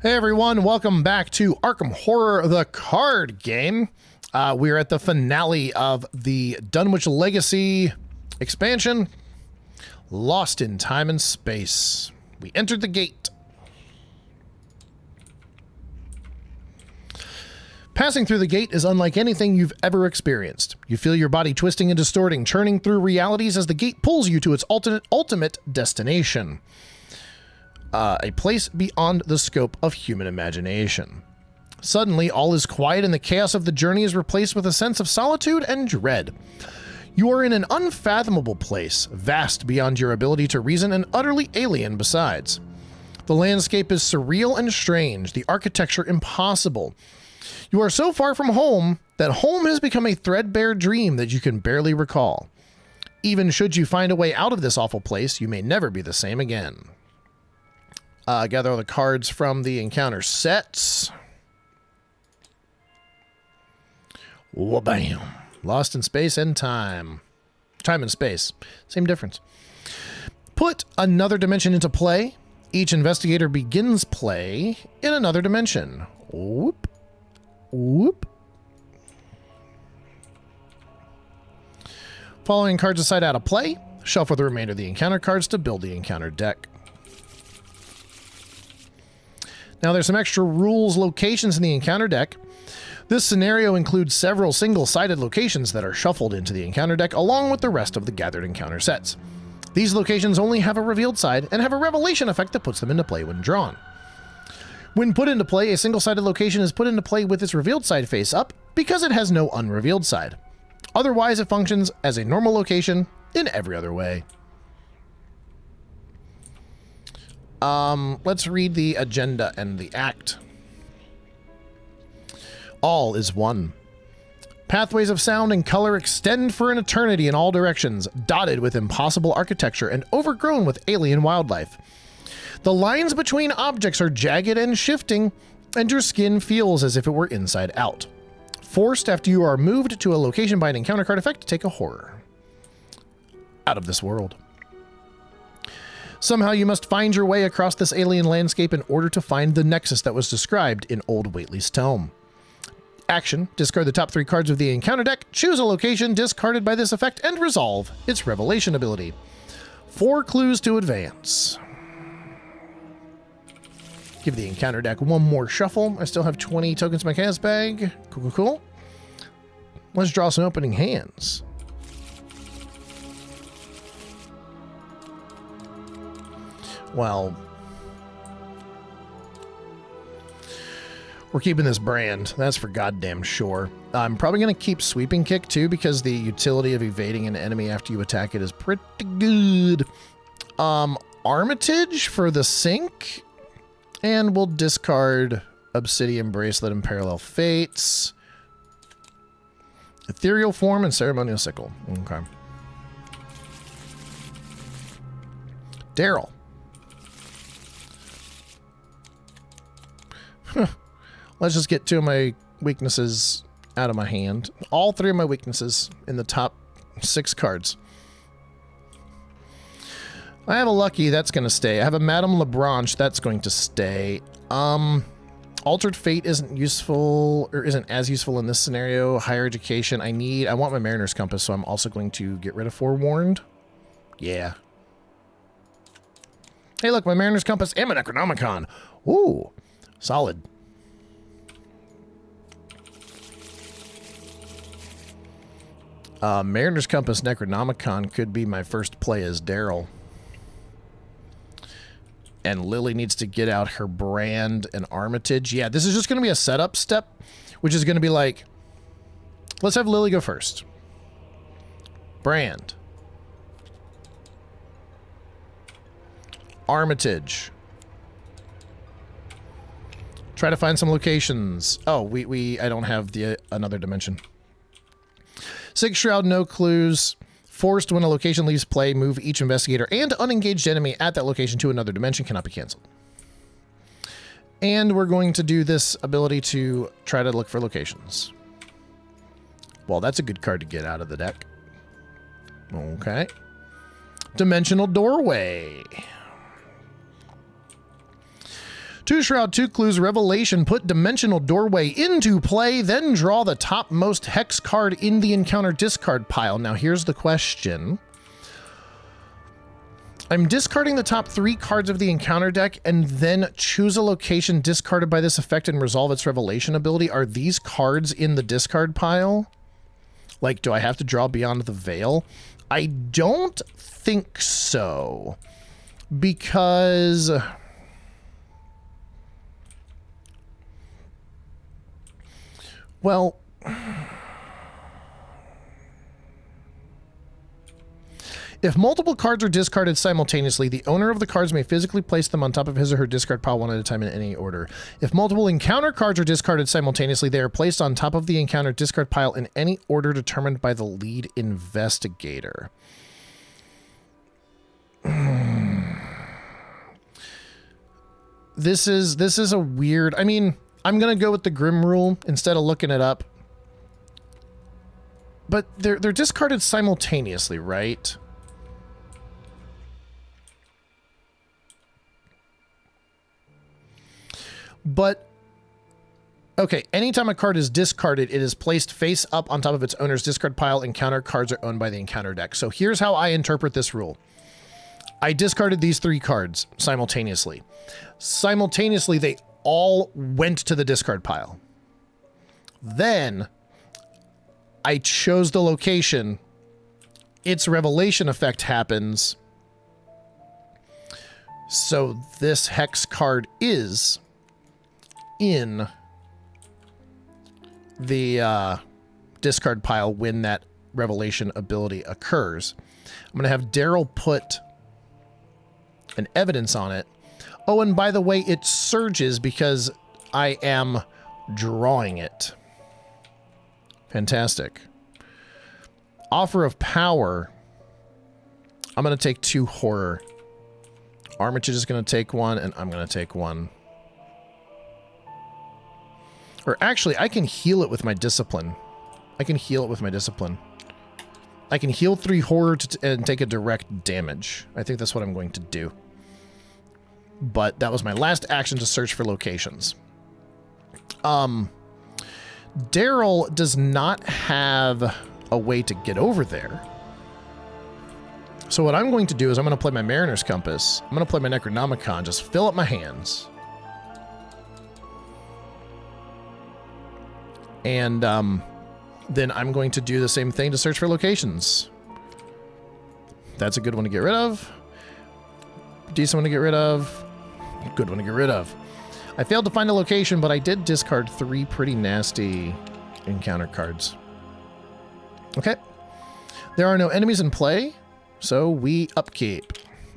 Hey everyone, welcome back to Arkham Horror, the card game. We're at the finale of the Dunwich Legacy expansion, Lost in Time and Space. We entered the gate. Passing through the gate is unlike anything you've ever experienced. You feel your body twisting and distorting, churning through realities as the gate pulls you to its ultimate destination. A place beyond the scope of human imagination. Suddenly, all is quiet and the chaos of the journey is replaced with a sense of solitude and dread. You are in an unfathomable place, vast beyond your ability to reason and utterly alien besides. The landscape is surreal and strange, the architecture impossible. You are so far from home that home has become a threadbare dream that you can barely recall. Even should you find a way out of this awful place, you may never be the same again. Gather all the cards from the encounter sets. Wha-bam. Lost in space and time. Time and space. Same difference. Put another dimension into play. Each investigator begins play in another dimension. Whoop. Whoop. Following cards decide how to play. Shuffle the remainder of the encounter cards to build the encounter deck. Now there's some extra rules locations in the encounter deck. This scenario includes several single-sided locations that are shuffled into the encounter deck along with the rest of the gathered encounter sets. These locations only have a revealed side and have a revelation effect that puts them into play when drawn. When put into play, a single-sided location is put into play with its revealed side face up because it has no unrevealed side. Otherwise, it functions as a normal location in every other way. Let's read the agenda and the act. All is one. Pathways of sound and color extend for an eternity in all directions, dotted with impossible architecture and overgrown with alien wildlife. The lines between objects are jagged and shifting, and your skin feels as if it were inside out. Forced after you are moved to a location by an encounter card effect to take a horror. Out of this world. Somehow you must find your way across this alien landscape in order to find the nexus that was described in Old Whately's tome. Action: discard the top 3 cards of the encounter deck, choose a location discarded by this effect, and resolve its revelation ability. 4 clues to advance. Give the encounter deck one more shuffle. I still have 20 tokens in my chaos bag. Cool, cool, cool. Let's draw some opening hands. Well, we're keeping this brand. That's for goddamn sure. I'm probably going to keep Sweeping Kick too because the utility of evading an enemy after you attack it is pretty good. Armitage for the sink. And we'll discard Obsidian Bracelet and Parallel Fates. Ethereal Form and Ceremonial Sickle. Okay. Darrell. Let's just get 2 of my weaknesses out of my hand. All 3 of my weaknesses in the top 6 cards. I have a Lucky, that's going to stay. I have a Madame Lebranche, that's going to stay. Altered Fate isn't useful, or isn't as useful in this scenario. Higher Education, I want my Mariner's Compass, so I'm also going to get rid of Forewarned. Yeah. Hey look, my Mariner's Compass and my Necronomicon. Ooh. Solid. Mariner's Compass Necronomicon could be my first play as Darrell. And Lily needs to get out her Brand and Armitage. Yeah, this is just going to be a setup step, which is going to be like, let's have Lily go first. Brand. Armitage. Try to find some locations. Oh, I don't have the another dimension. Six Shroud, no clues. Forced when a location leaves play, move each investigator and unengaged enemy at that location to another dimension, cannot be canceled. And we're going to do this ability to try to look for locations. Well, that's a good card to get out of the deck. Okay. Dimensional Doorway. 2 Shroud, 2 Clues, Revelation, put Dimensional Doorway into play, then draw the topmost hex card in the encounter discard pile. Now here's the question. I'm discarding the top 3 cards of the encounter deck and then choose a location discarded by this effect and resolve its Revelation ability. Are these cards in the discard pile? Like, do I have to draw Beyond the Veil? I don't think so. Because... well... if multiple cards are discarded simultaneously, the owner of the cards may physically place them on top of his or her discard pile one at a time in any order. If multiple encounter cards are discarded simultaneously, they are placed on top of the encounter discard pile in any order determined by the lead investigator. This is a weird... I mean, I'm going to go with the Grim rule instead of looking it up. But they're discarded simultaneously, right? But, okay, anytime a card is discarded, it is placed face up on top of its owner's discard pile. Encounter cards are owned by the encounter deck. So here's how I interpret this rule. I discarded these 3 cards simultaneously. Simultaneously, they all went to the discard pile. Then, I chose the location. Its Revelation effect happens. So this hex card is... in the discard pile when that Revelation ability occurs. I'm going to have Darrell put an evidence on it. Oh, and by the way, it surges because I am drawing it. Fantastic. Offer of Power. I'm going to take 2 Horror. Armitage is going to take 1, and I'm going to take 1. Or actually, I can heal it with my Discipline. I can heal it with my Discipline. I can heal 3 Horror and take a direct damage. I think that's what I'm going to do. But that was my last action to search for locations. Darrell does not have a way to get over there. So what I'm going to do is I'm going to play my Mariner's Compass. I'm going to play my Necronomicon, just fill up my hands. And then I'm going to do the same thing to search for locations. That's a good one to get rid of. Decent one to get rid of. Good one to get rid of. I failed to find a location, but I did discard 3 pretty nasty encounter cards. Okay. There are no enemies in play, so we upkeep.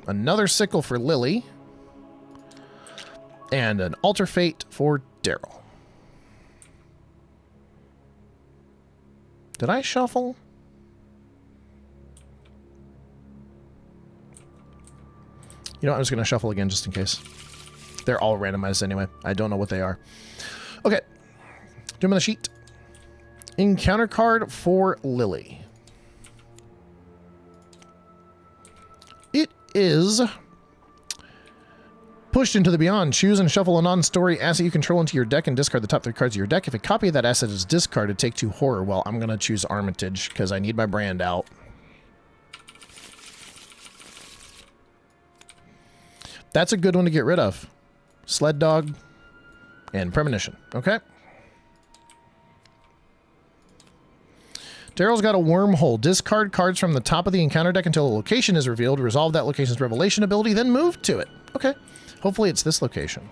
Another Sickle for Lily. And an Alter Fate for Darrell. Did I shuffle? You know what? I'm just going to shuffle again just in case. They're all randomized anyway. I don't know what they are. Okay. Do them on the sheet. Encounter card for Lily. It is pushed into the beyond. Choose and shuffle a non-story asset you control into your deck and discard the top 3 cards of your deck. If a copy of that asset is discarded, take 2 Horror. Well, I'm going to choose Armitage because I need my brand out. That's a good one to get rid of. Sled Dog and Premonition. Okay. Darrell's got a Wormhole. Discard cards from the top of the encounter deck until a location is revealed. Resolve that location's Revelation ability, then move to it. Okay. Hopefully it's this location.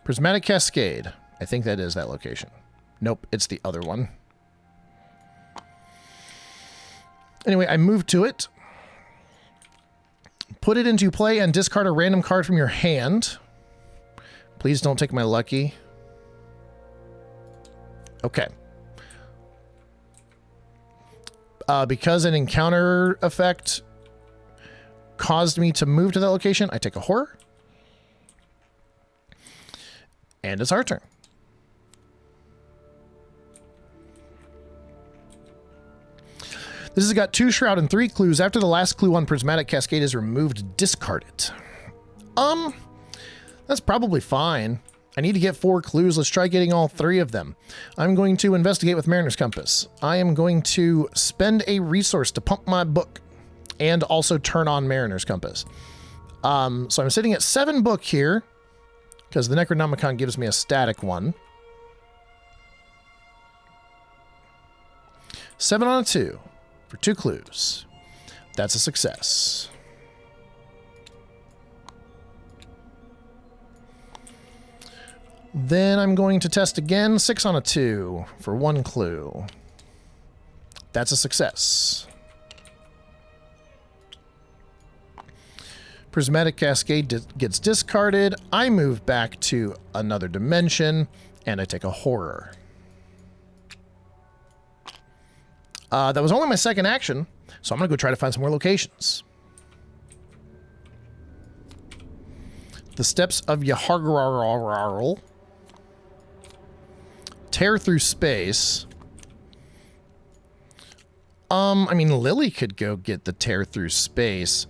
Prismatic Cascade. I think that is that location. Nope, it's the other one. Anyway, I move to it. Put it into play and discard a random card from your hand. Please don't take my lucky. Okay. Because an encounter effect caused me to move to that location, I take a Horror. And it's our turn. This has got 2 shroud and 3 clues. After the last clue on prismatic cascade is removed, discard it. That's probably fine. I need to get 4 clues. Let's try getting all 3 of them. I'm going to investigate with Mariner's Compass. I am going to spend a resource to pump my book and also turn on Mariner's Compass. So I'm sitting at 7 book here because the Necronomicon gives me a static one. 7 on a 2 for 2 clues. That's a success. Then I'm going to test again. 6 on a 2 for 1 clue. That's a success. Prismatic Cascade gets discarded. I move back to another dimension, and I take a horror. That was only my second action, so I'm going to go try to find some more locations. The Steps of Yahargarl. Tear through space. I mean, Lily could go get the tear through space.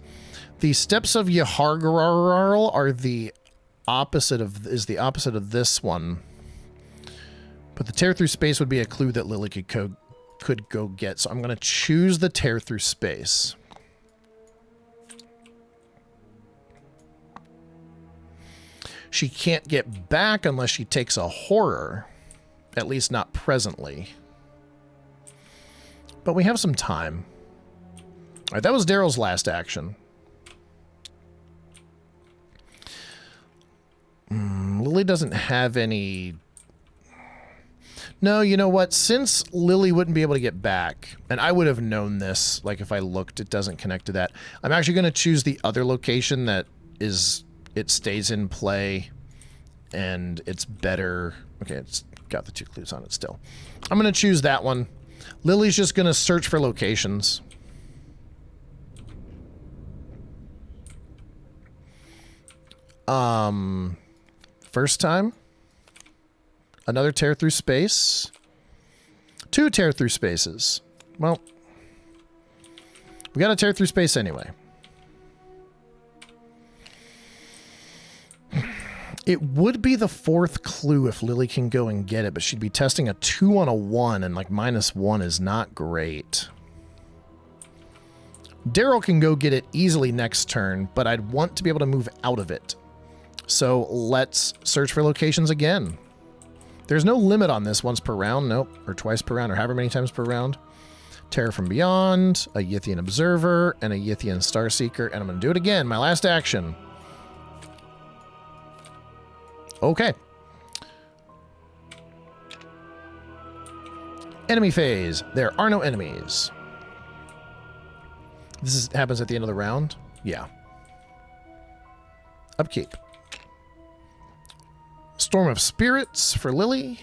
The Steps of Yahargarl are the opposite of this one. But the tear through space would be a clue that Lily could go get. So I'm going to choose the tear through space. She can't get back unless she takes a horror. At least not presently. But we have some time. All right, that was Darrell's last action. Lily doesn't have any... No, you know what? Since Lily wouldn't be able to get back, and I would have known this, like if I looked, it doesn't connect to that. I'm actually going to choose the other location that it stays in play, and it's better. Okay, it's got the 2 clues on it still. I'm going to choose that one. Lily's just going to search for locations. First time. Another tear through space. 2 tear through spaces. Well, we got to tear through space anyway. It would be the 4th clue if Lily can go and get it, but she'd be testing a 2 on a 1, and like -1 is not great. Darrell can go get it easily next turn, but I'd want to be able to move out of it. So let's search for locations again. There's no limit on this, once per round, nope, or twice per round, or however many times per round. Terror from Beyond, a Yithian Observer, and a Yithian Starseeker, and I'm going to do it again, my last action. Okay. Enemy phase. There are no enemies. This happens at the end of the round? Yeah. Upkeep. Storm of Spirits for Lily.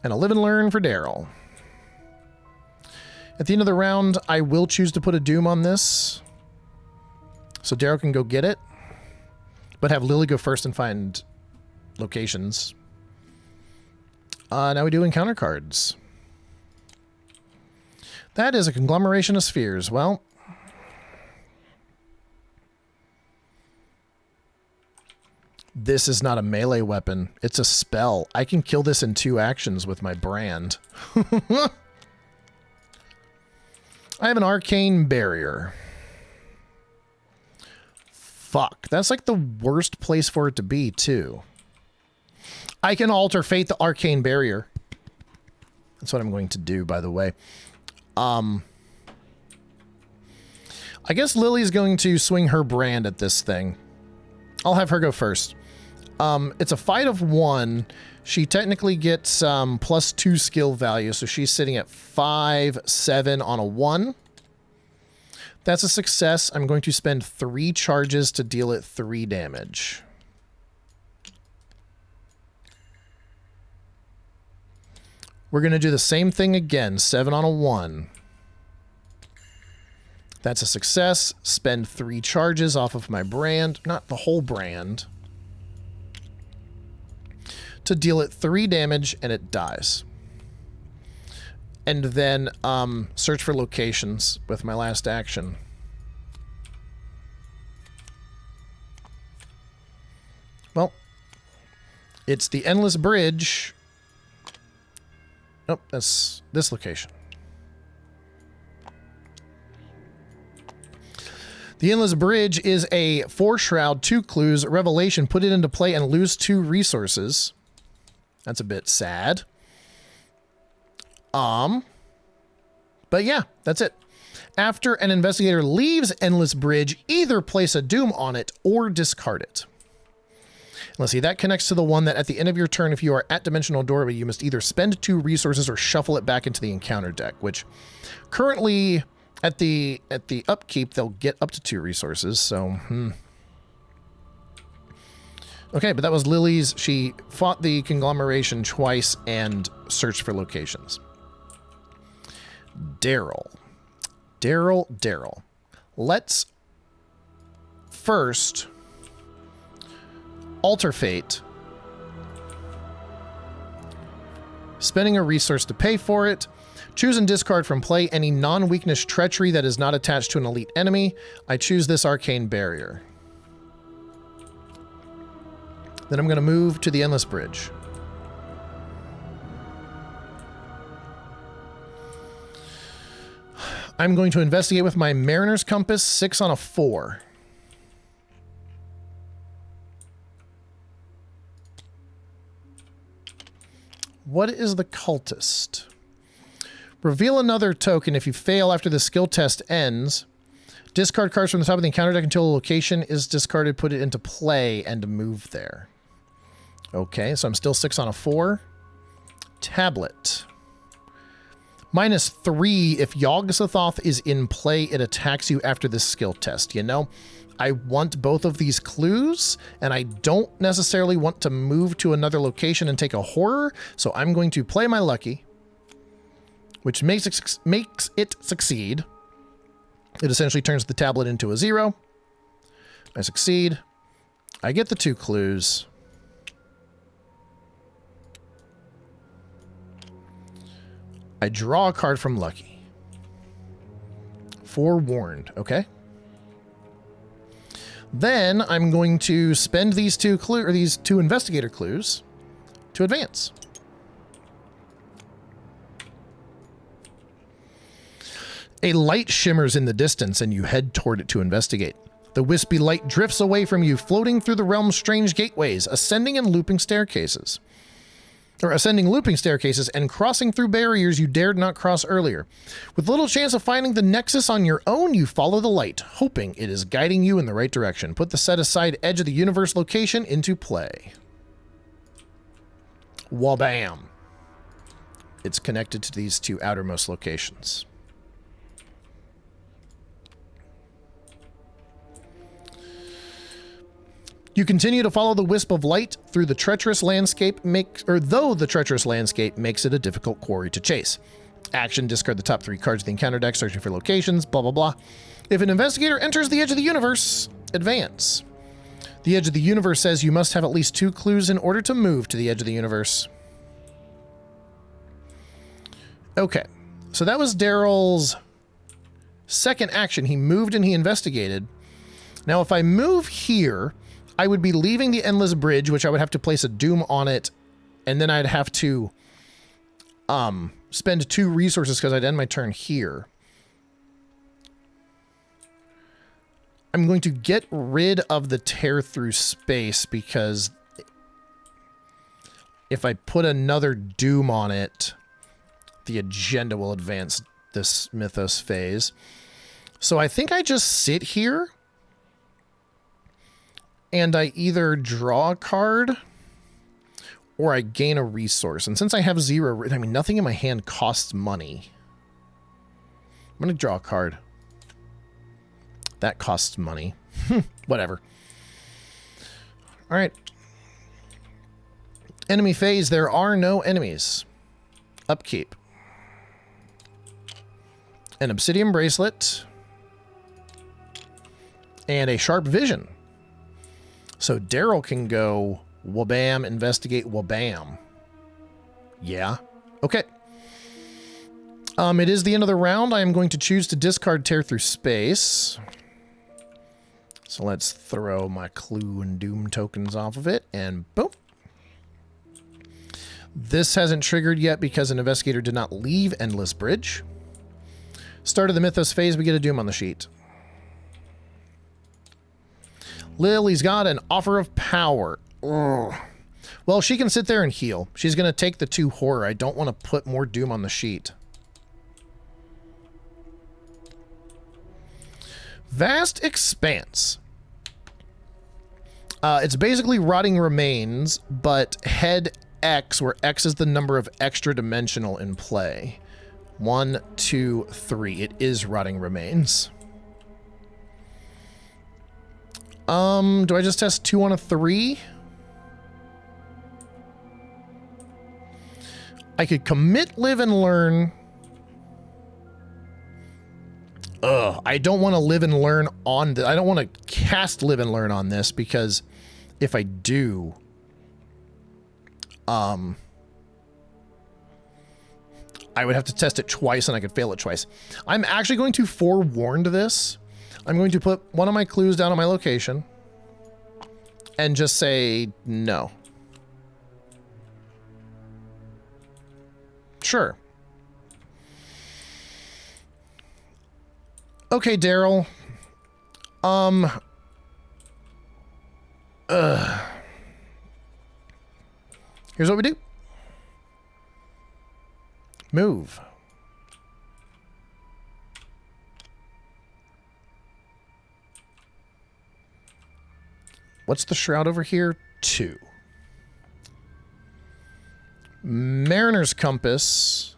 And a Live and Learn for Darrell. At the end of the round, I will choose to put a Doom on this. So Darrell can go get it. But have Lily go first and find locations. Now we do encounter cards. That is a conglomeration of spheres. Well, this is not a melee weapon. It's a spell. I can kill this in 2 actions with my brand. I have an arcane barrier. Fuck. That's like the worst place for it to be, too. I can alter fate the arcane barrier. That's what I'm going to do, by the way. I guess Lily's going to swing her brand at this thing. I'll have her go first. It's a fight of 1. She technically gets +2 skill value, so she's sitting at 5/7 on a 1. That's a success. I'm going to spend 3 charges to deal it 3 damage. We're going to do the same thing again. 7 on a 1. That's a success. Spend 3 charges off of my brand. Not the whole brand. To deal it 3 damage, and it dies. and then search for locations with my last action. Well, it's the Endless Bridge. Nope, that's this location. The Endless Bridge is a 4 shroud, 2 clues, revelation, put it into play and lose 2 resources. That's a bit sad. But yeah, that's it. After an investigator leaves Endless Bridge, either place a doom on it or discard it. Let's see, that connects to the one that at the end of your turn, if you are at Dimensional Doorway, you must either spend 2 resources or shuffle it back into the encounter deck, which currently at the upkeep, they'll get up to 2 resources, so, Okay, but that was Lily's. She fought the conglomeration twice and searched for locations. Darrell. Let's first alter fate. Spending a resource to pay for it. Choose and discard from play any non-weakness treachery that is not attached to an elite enemy. I choose this arcane barrier. Then I'm going to move to the Endless Bridge. I'm going to investigate with my Mariner's Compass, 6 on a 4. What is the cultist? Reveal another token. If you fail after the skill test ends, discard cards from the top of the encounter deck until a location is discarded, put it into play, and move there. Okay, so I'm still 6 on a 4. Tablet. -3. If Yogg-Sothoth is in play, it attacks you after this skill test. You know, I want both of these clues, and I don't necessarily want to move to another location and take a horror, so I'm going to play my lucky, which makes it succeed. It essentially turns the tablet into a 0. I succeed. I get the 2 clues. I draw a card from Lucky. Forewarned, okay? Then I'm going to spend these 2 investigator clues to advance. A light shimmers in the distance and you head toward it to investigate. The wispy light drifts away from you, floating through the realm's strange gateways, ascending looping staircases, and crossing through barriers you dared not cross earlier. With little chance of finding the nexus on your own, you follow the light, hoping it is guiding you in the right direction. Put the set-aside Edge of the Universe location into play. Wabam! It's connected to these 2 outermost locations. You continue to follow the wisp of light through the treacherous landscape, though the treacherous landscape makes it a difficult quarry to chase. Action, discard the top 3 cards of the encounter deck, searching for locations, blah, blah, blah. If an investigator enters the Edge of the Universe, advance. The Edge of the Universe says you must have at least 2 clues in order to move to the Edge of the Universe. Okay, so that was Darrell's second action. He moved and he investigated. Now, if I move here, I would be leaving the Endless Bridge, which I would have to place a doom on it, and then I'd have to spend 2 resources because I'd end my turn here. I'm going to get rid of the tear through space because if I put another doom on it, the agenda will advance this Mythos phase. So I think I just sit here and I either draw a card or I gain a resource. And since I have 0, I mean, nothing in my hand costs money. I'm going to draw a card. That costs money. Whatever. All right. Enemy phase. There are no enemies. Upkeep. An obsidian bracelet. And a sharp vision. So Darrell can go wabam, investigate wabam. Yeah. Okay. It is the end of the round. I am going to choose to discard Tear Through Space. So let's throw my Clue and Doom tokens off of it, and boom. This hasn't triggered yet because an investigator did not leave Endless Bridge. Start of the Mythos phase, we get a Doom on the sheet. Lily's got an Offer of Power. Ugh. Well, she can sit there and heal. She's going to take the 2 Horror. I don't want to put more Doom on the sheet. Vast Expanse. It's basically Rotting Remains, but head X, where X is the number of extra dimensional in play. 1, 2, 3. It is Rotting Remains. Do I just test 2 on a 3? I could commit Live and Learn. I don't want to Live and Learn on I don't want to cast Live and Learn on this, because if I do, I would have to test it twice and I could fail it twice. I'm actually going to forewarn this. I'm going to put one of my clues down on my location and just say no. Sure. Okay, Darrell. Here's what we do. Move. What's the shroud over here? 2. Mariner's Compass.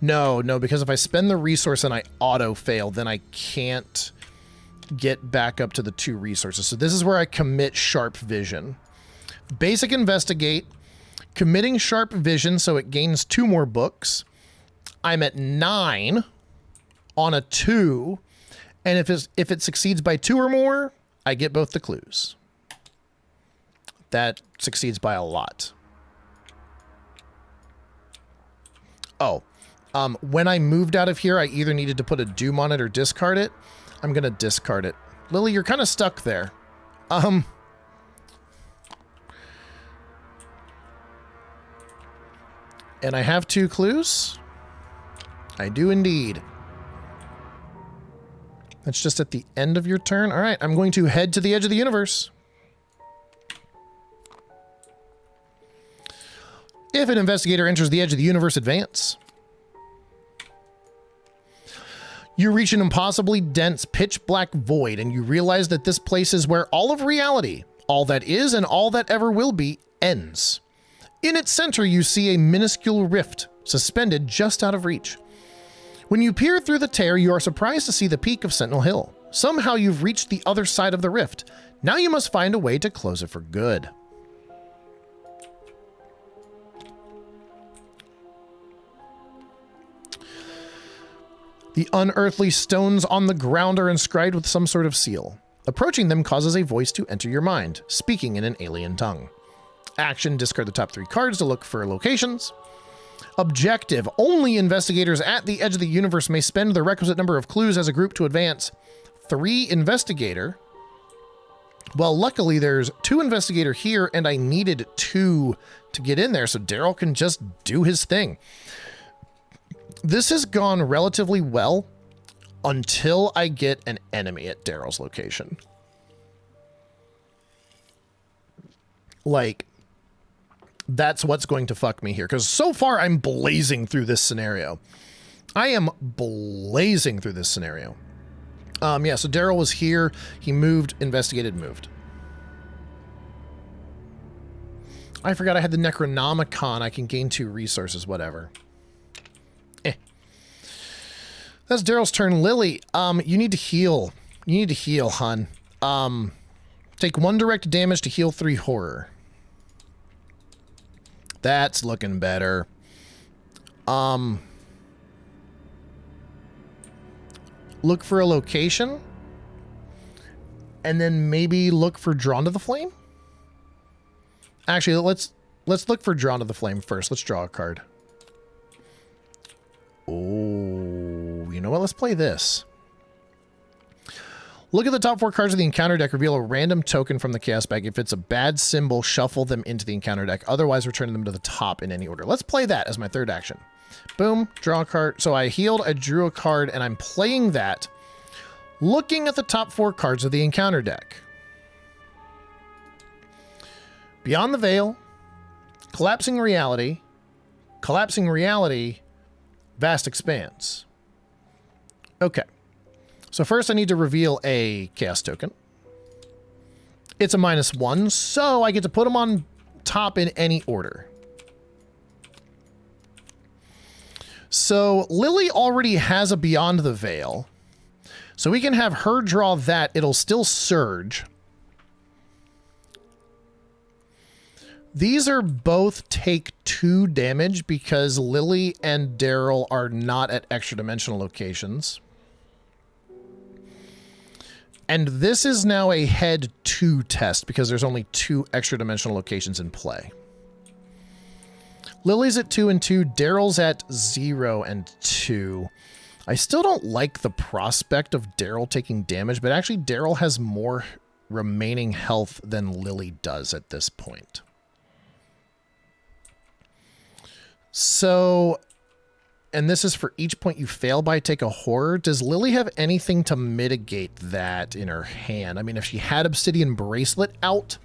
No, because if I spend the resource and I auto-fail, then I can't get back up to the 2 resources. So this is where I commit Sharp Vision. Basic Investigate. Committing Sharp Vision so it gains 2 more books. I'm at 9 on a 2. And if it succeeds by 2 or more, I get both the clues. That succeeds by a lot. Oh. When I moved out of here, I either needed to put a Doom on it or discard it. I'm going to discard it. Lily, you're kind of stuck there. And I have 2 clues. I do indeed. That's just at the end of your turn. All right, I'm going to head to the edge of the universe. If an investigator enters the edge of the universe, advance. You reach an impossibly dense, pitch-black void, and you realize that this place is where all of reality, all that is and all that ever will be, ends. In its center, you see a minuscule rift, suspended just out of reach. When you peer through the tear, you are surprised to see the peak of Sentinel Hill. Somehow you've reached the other side of the rift. Now you must find a way to close it for good. The unearthly stones on the ground are inscribed with some sort of seal. Approaching them causes a voice to enter your mind, speaking in an alien tongue. Action, discard the top 3 cards to look for locations. Objective, only investigators at the edge of the universe may spend the requisite number of clues as a group to advance. 3 investigator. Well, luckily there's 2 investigator here, and I needed 2 to get in there, so Darrell can just do his thing. This has gone relatively well until I get an enemy at Darrell's location. Like, that's what's going to fuck me here. Because so far, I'm blazing through this scenario. I am blazing through this scenario. Yeah, so Darrell was here. He moved, investigated, moved. I forgot I had the Necronomicon. I can gain 2 resources, whatever. That's Darrell's turn. Lily, you need to heal. You need to heal, hun. Take 1 direct damage to heal 3 horror. That's looking better. Look for a location. And then maybe look for Drawn to the Flame. Actually, let's look for Drawn to the Flame first. Let's draw a card. Oh, you know what? Let's play this. Look at the top 4 cards of the encounter deck. Reveal a random token from the chaos bag. If it's a bad symbol, shuffle them into the encounter deck. Otherwise, return them to the top in any order. Let's play that as my third action. Boom, draw a card. So I healed, I drew a card, and I'm playing that, looking at the top 4 cards of the encounter deck. Beyond the Veil, Collapsing Reality, Vast Expanse. Okay. So first I need to reveal a chaos token. It's a -1, so I get to put them on top in any order. So Lily already has a Beyond the Veil. So we can have her draw that. It'll still surge. These are both take 2 damage because Lily and Darrell are not at extra dimensional locations. And this is now a head 2 test because there's only 2 extra dimensional locations in play. Lily's at 2 and 2. Darrell's at 0 and 2. I still don't like the prospect of Darrell taking damage, but actually Darrell has more remaining health than Lily does at this point. So, and this is for each point you fail by, take a horror. Does Lily have anything to mitigate that in her hand? I mean, if she had Obsidian Bracelet out,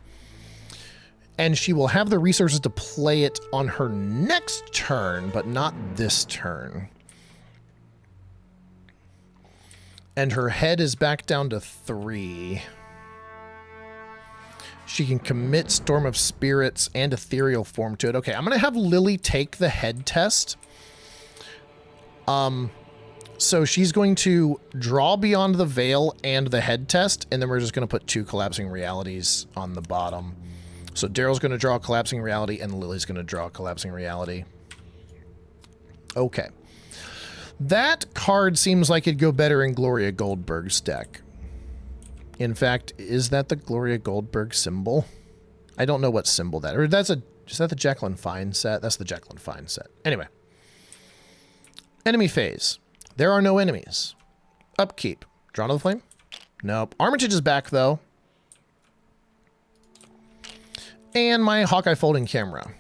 and she will have the resources to play it on her next turn, but not this turn. And her head is back down to 3. She can commit Storm of Spirits and Ethereal Form to it. Okay, I'm going to have Lily take the head test. So she's going to draw Beyond the Veil and the head test, and then we're just going to put 2 Collapsing Realities on the bottom. So Darrell's going to draw a Collapsing Reality, and Lily's going to draw a Collapsing Reality. Okay. That card seems like it'd go better in Gloria Goldberg's deck. In fact, is that the Gloria Goldberg symbol? I don't know what symbol that, or is that the Jacqueline Fine set? That's the Jacqueline Fine set. Anyway. Enemy phase. There are no enemies. Upkeep. Draw to the Flame? Nope. Armitage is back, though. And my Hawkeye folding camera.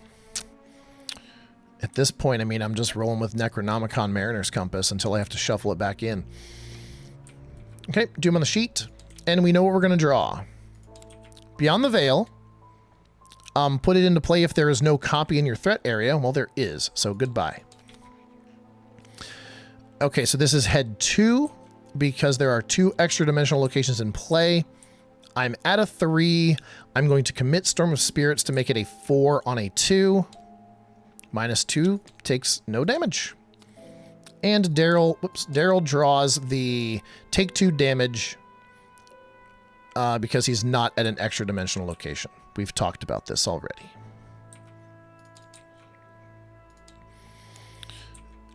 At this point, I mean, I'm just rolling with Necronomicon Mariner's Compass until I have to shuffle it back in. Okay, do them on the sheet. And we know what we're going to draw. Beyond the Veil. Put it into play if there is no copy in your threat area. Well, there is, so goodbye. Okay, so this is head 2 because there are 2 extra dimensional locations in play. I'm at a 3. I'm going to commit Storm of Spirits to make it a 4 on a 2. -2 takes no damage. And Darrell draws the take 2 damage because he's not at an extra dimensional location. We've talked about this already.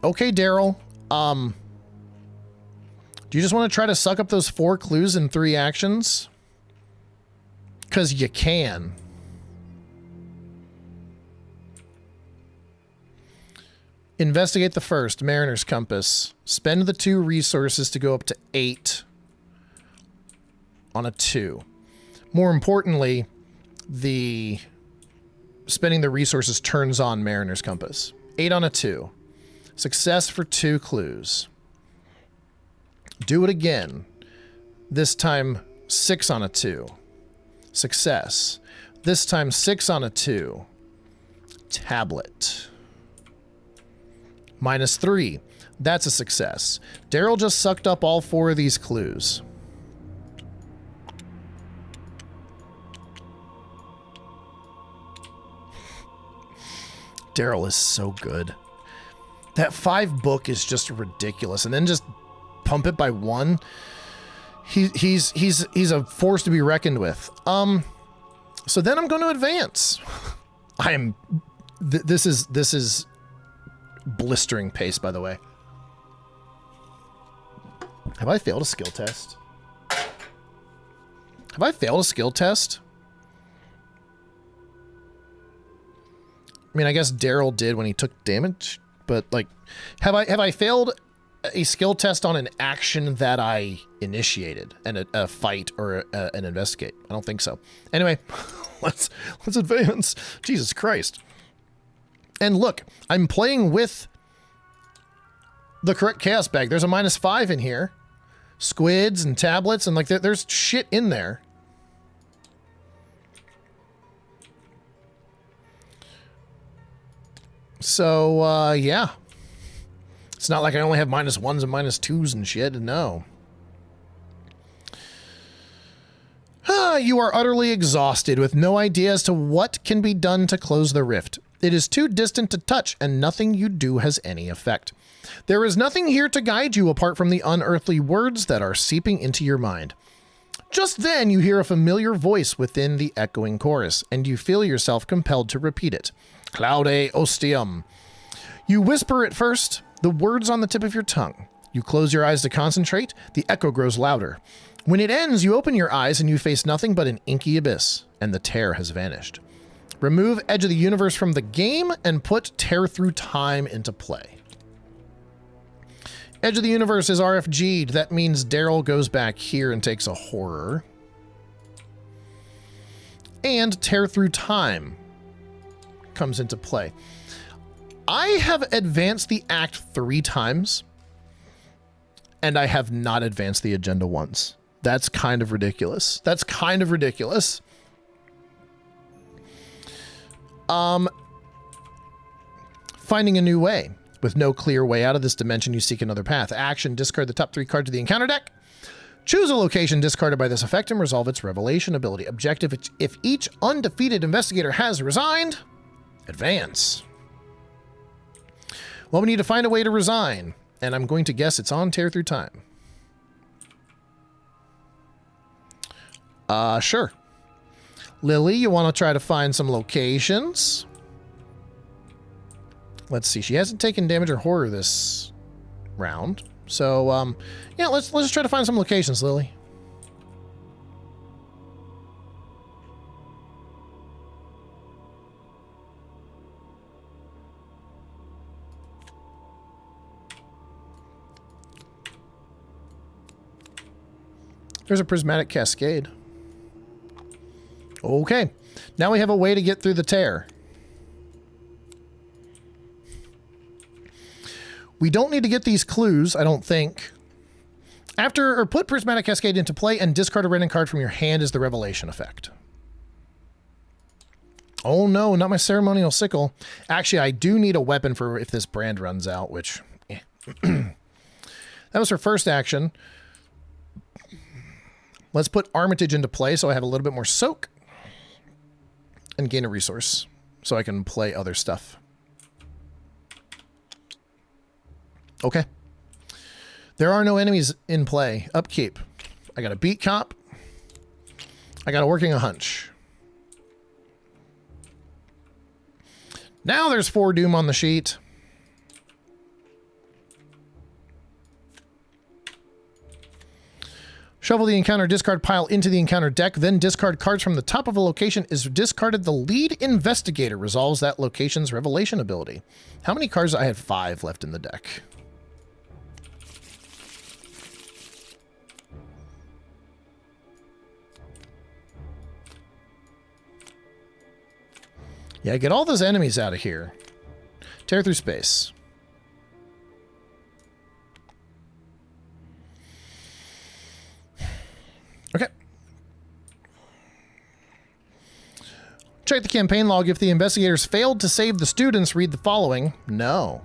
Okay, Darrell. Do you just want to try to suck up those 4 clues in 3 actions? Because you can. Investigate the first, Mariner's Compass. Spend the 2 resources to go up to 8 on a 2. More importantly, the spending the resources turns on Mariner's Compass. 8 on a 2. Success for 2 clues. Do it again. This time 6 on a 2. Success. This time 6 on a 2. Tablet. -3. That's a success. Darrell just sucked up all 4 of these clues. Darrell is so good. That 5 book is just ridiculous. And then just pump it by 1. He's a force to be reckoned with. So then I'm going to advance. This is blistering pace, by the way. Have I failed a skill test? Have I failed a skill test? I mean, I guess Darrell did when he took damage but like, have I failed a skill test on an action that I initiated, and a fight or an investigate? I don't think so. Anyway, let's advance. Jesus Christ. And look, I'm playing with the correct chaos bag. There's a -5 in here. Squids and tablets, and like there's shit in there. So, yeah. It's not like I only have -1s and -2s and shit. No. You are utterly exhausted with no idea as to what can be done to close the rift. It is too distant to touch, and nothing you do has any effect. There is nothing here to guide you apart from the unearthly words that are seeping into your mind. Just then you hear a familiar voice within the echoing chorus, and you feel yourself compelled to repeat it. Claude ostium. You whisper at first, the words on the tip of your tongue. You close your eyes to concentrate. The echo grows louder. When it ends, you open your eyes and you face nothing but an inky abyss, and the tear has vanished. Remove Edge of the Universe from the game and put Tear Through Time into play. Edge of the Universe is RFG'd. That means Darrell goes back here and takes a horror. And Tear Through Time comes into play. I have advanced the act 3 times, and I have not advanced the agenda once. That's kind of ridiculous. That's kind of ridiculous. Finding a new way. With no clear way out of this dimension, you seek another path. Action, discard the top 3 cards of the encounter deck. Choose a location discarded by this effect and resolve its revelation ability. Objective, if each undefeated investigator has resigned, advance. Well, we need to find a way to resign, and I'm going to guess it's on Tear Through Time. Sure. Lily, you want to try to find some locations? Let's see. She hasn't taken damage or horror this round. So, yeah, let's try to find some locations, Lily. There's a prismatic cascade. Okay. Now we have a way to get through the tear. We don't need to get these clues, I don't think. Put prismatic cascade into play and discard a random card from your hand as the revelation effect. Oh no, not my ceremonial sickle. Actually, I do need a weapon for if this brand runs out, which... That was her first action. Let's put Armitage into play so I have a little bit more soak. And gain a resource so I can play other stuff. Okay. There are no enemies in play. Upkeep. I got a beat cop. I got a working a hunch. Now there's 4 doom on the sheet. Shovel the encounter discard pile into the encounter deck, then discard cards from the top of a location is discarded. The lead investigator resolves that location's revelation ability. How many cards? I had 5 left in the deck. Yeah, get all those enemies out of here. Tear through space. Okay. Check the campaign log. If the investigators failed to save the students, read the following. No,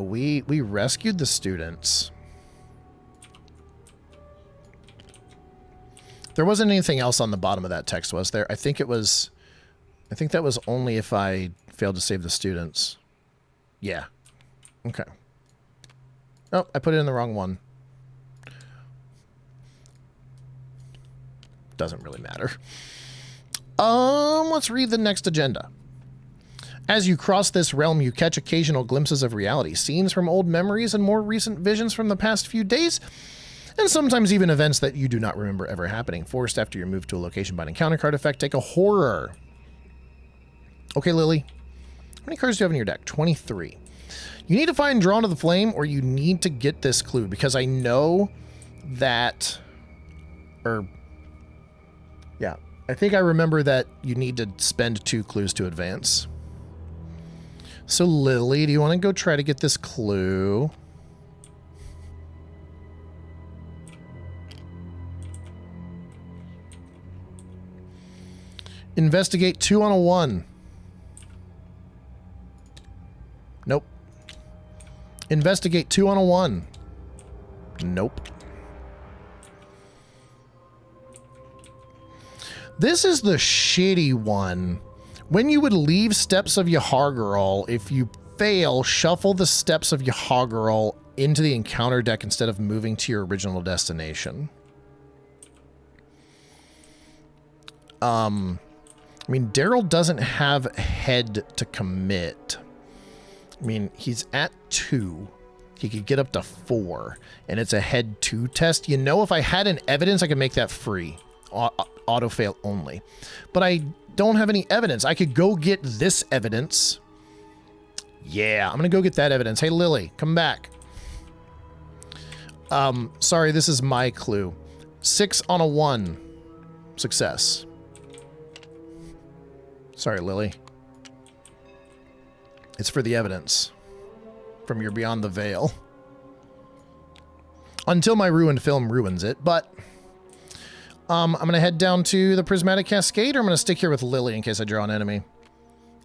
we rescued the students. There wasn't anything else on the bottom of that text, was there? I think that was only if I failed to save the students. Yeah. Okay. Oh, I put it in the wrong one. Doesn't really matter. Let's read the next agenda. As you cross this realm, you catch occasional glimpses of reality, scenes from old memories and more recent visions from the past few days, and sometimes even events that you do not remember ever happening. Forced after your move to a location by an encounter card effect, take a horror. Okay, Lily. How many cards do you have in your deck? 23. You need to find Drawn to the Flame, or you need to get this clue, because I know that... yeah, I think I remember that you need to spend 2 clues to advance. So, Lily, do you want to go try to get this clue? Investigate 2 on a 1. Nope. Investigate 2 on a 1. Nope. This is the shitty one. When you would leave Steps of Yahar'gurul, if you fail, shuffle the Steps of Yahar'gurul into the encounter deck instead of moving to your original destination. I mean, Darrell doesn't have head to commit. I mean, he's at 2. He could get up to 4, and it's a head 2 test. You know, if I had an evidence, I could make that free. Auto fail only. But I don't have any evidence. I could go get this evidence. Yeah, I'm going to go get that evidence. Hey, Lily, come back. Sorry, this is my clue. 6 on a 1. Success. Sorry, Lily. It's for the evidence from your Beyond the Veil. Until my ruined film ruins it, but I'm going to head down to the Prismatic Cascade, or I'm going to stick here with Lily in case I draw an enemy.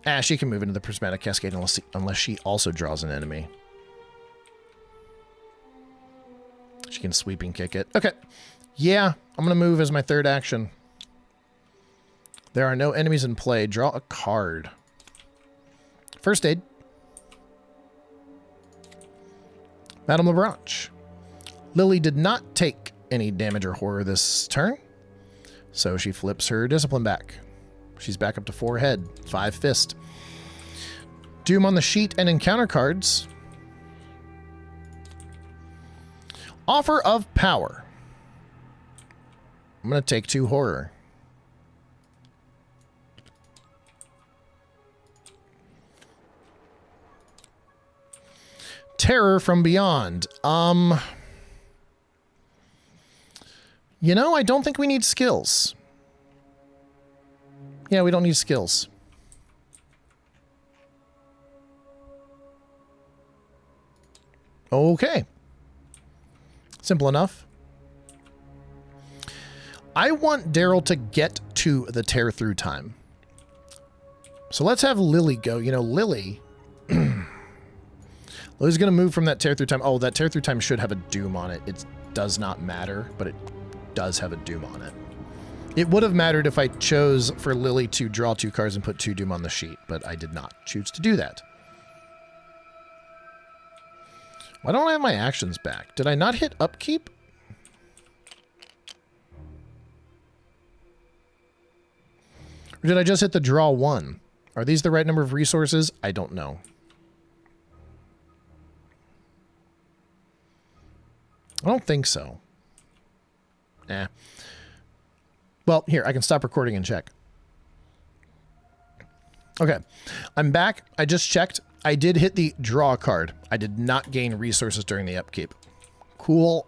Ah, she can move into the Prismatic Cascade unless she also draws an enemy. She can sweeping kick it. Okay. Yeah, I'm going to move as my 3rd action. There are no enemies in play. Draw a card. First aid. Madame Labranche. Lily did not take any damage or horror this turn, so she flips her discipline back. She's back up to 4 head, 5 fist. Doom on the sheet and encounter cards. Offer of Power. I'm going to take 2 horror. Terror from Beyond. You know, I don't think we need skills. Yeah, we don't need skills. Okay. Simple enough. I want Darrell to get to the tear through time. So let's have Lily go. You know, Lily... Lily's going to move from that tear through time. Oh, that tear through time should have a doom on it. It does not matter, but it does have a doom on it. It would have mattered if I chose for Lily to draw 2 cards and put 2 doom on the sheet, but I did not choose to do that. Why don't I have my actions back? Did I not hit upkeep? Or did I just hit the draw 1? Are these the right number of resources? I don't know. I don't think so. Eh. Well, here, I can stop recording and check. Okay. I'm back. I just checked. I did hit the draw card. I did not gain resources during the upkeep. Cool.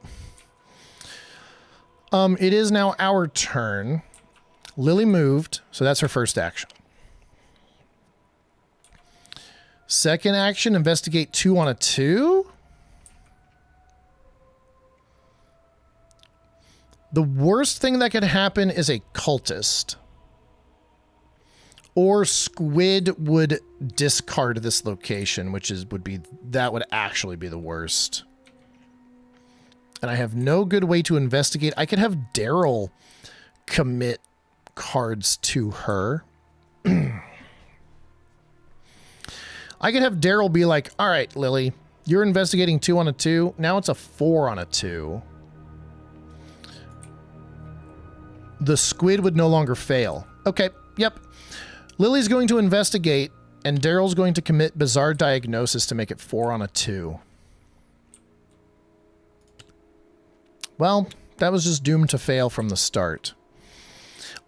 It is now our turn. Lily moved, so that's her first action. Second action, investigate 2 on a 2. The worst thing that could happen is a cultist. Or Squid would discard this location, which would actually be the worst. And I have no good way to investigate. I could have Darrell commit cards to her. I could have Darrell be like, all right, Lily, you're investigating 2 on a 2. Now it's a 4 on a 2. The Squid would no longer fail. Okay, yep. Lily's going to investigate, and Darrell's going to commit Bizarre Diagnosis to make it 4 on a 2. Well, that was just doomed to fail from the start.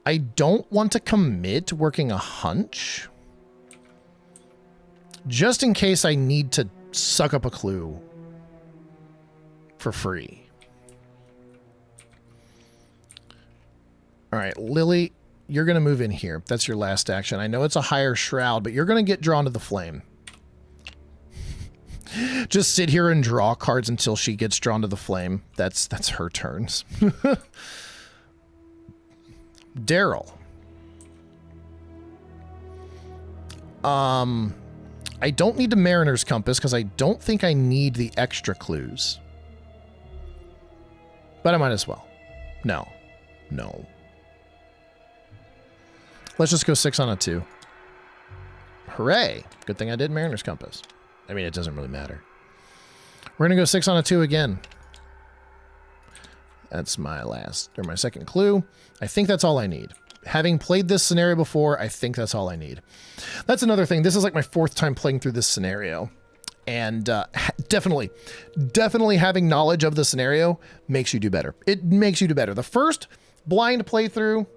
I don't want to commit working a hunch. Just in case I need to suck up a clue for free. All right, Lily, you're going to move in here. That's your last action. I know it's a higher shroud, but you're going to get drawn to the flame. Just sit here and draw cards until she gets drawn to the flame. That's her turns. Darrell. I don't need the Mariner's Compass because I don't think I need the extra clues. But I might as well. No. Let's just go 6 on a 2. Hooray. Good thing I did Mariner's Compass. I mean, it doesn't really matter. We're going to go 6 on a 2 again. That's my second clue. I think that's all I need. Having played this scenario before, I think that's all I need. That's another thing. This is like my 4th time playing through this scenario. And definitely having knowledge of the scenario makes you do better. It makes you do better. The first blind playthrough,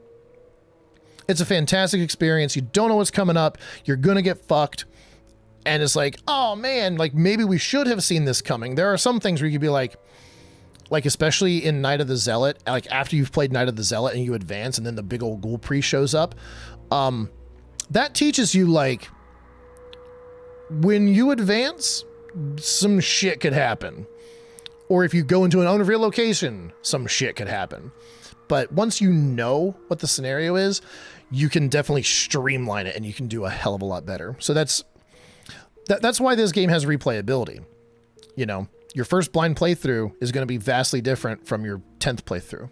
it's a fantastic experience. You don't know what's coming up. You're going to get fucked. And it's like, oh man, like maybe we should have seen this coming. There are some things where you could be like especially in Night of the Zealot, like after you've played Night of the Zealot and you advance and then the big old ghoul priest shows up. That teaches you like when you advance, some shit could happen. Or if you go into an unreal location, some shit could happen. But once you know what the scenario is, you can definitely streamline it and you can do a hell of a lot better. So that's why this game has replayability. You know, your first blind playthrough is going to be vastly different from your 10th playthrough.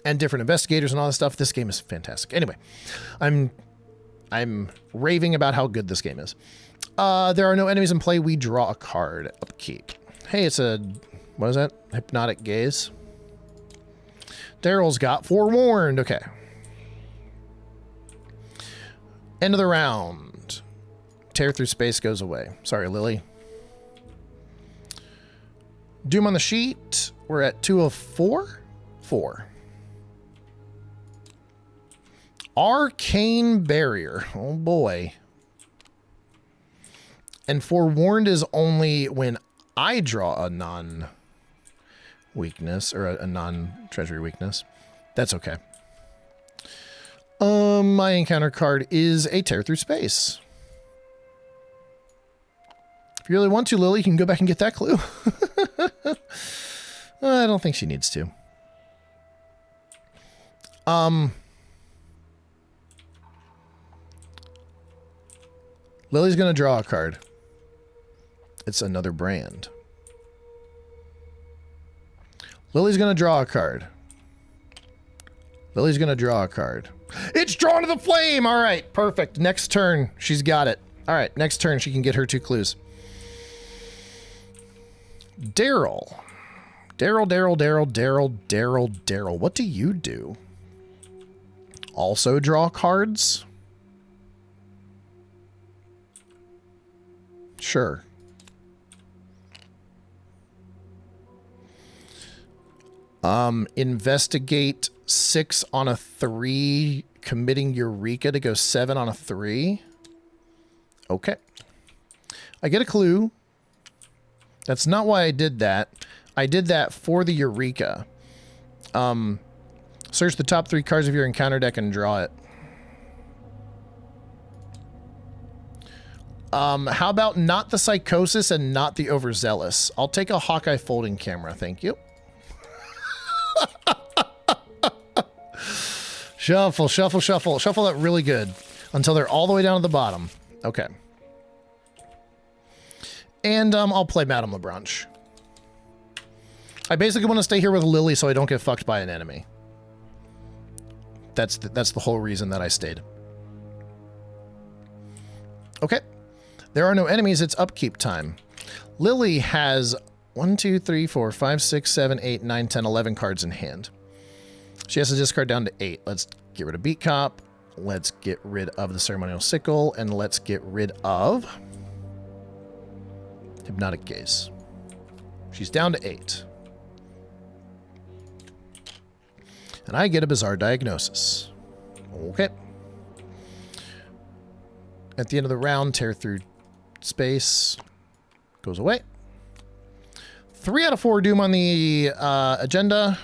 And different investigators and all this stuff. This game is fantastic. Anyway, I'm raving about how good this game is. There are no enemies in play. We draw a card. Upkeep. Hey, it's a... what is that? Hypnotic Gaze. Darrell's got Forewarned. Okay. End of the round. Tear through space goes away. Sorry, Lily. Doom on the sheet. We're at 2 of 4. 4. Arcane Barrier. Oh boy. And Forewarned is only when I draw a non-weakness or a non-treasury weakness. That's okay. My encounter card is a Tear Through Space. If you really want to, Lily, you can go back and get that clue. I don't think she needs to. Lily's going to draw a card. It's another brand. Lily's going to draw a card. Lily's going to draw a card. It's drawn to the flame! All right, perfect. Next turn, she's got it. All right, next turn, she can get her 2 clues. Darrell. Darrell. What do you do? Also draw cards? Sure. Investigate 6 on a 3, committing Eureka to go 7 on a 3. Okay. I get a clue. That's not why I did that. I did that for the Eureka. Search the top 3 cards of your encounter deck and draw it. How about not the Psychosis and not the Overzealous? I'll take a Hawkeye folding camera, thank you. Shuffle. Shuffle that really good until they're all the way down to the bottom. Okay. And I'll play Madame LeBranche. I basically want to stay here with Lily so I don't get fucked by an enemy. That's the whole reason that I stayed. Okay. There are no enemies. It's upkeep time. Lily has 1, 2, 3, 4, 5, 6, 7, 8, 9, 10, 11 cards in hand. She has to discard down to 8. Let's get rid of Beat Cop. Let's get rid of the Ceremonial Sickle. And let's get rid of Hypnotic Gaze. She's down to 8. And I get a Bizarre Diagnosis. Okay. At the end of the round, tear through Space goes away. 3 out of 4 doom on the agenda.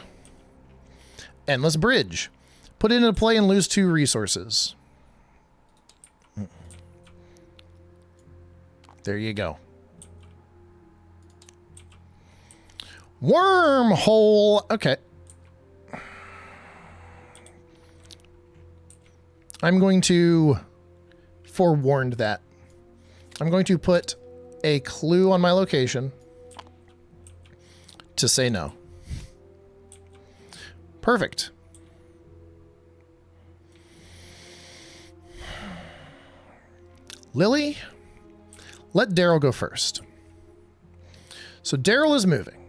Endless Bridge. Put it into play and lose 2 resources. There you go. Wormhole. Okay. I'm going to forewarn that. I'm going to put a clue on my location to say no. Perfect. Lily, let Darrell go first. So Darrell is moving.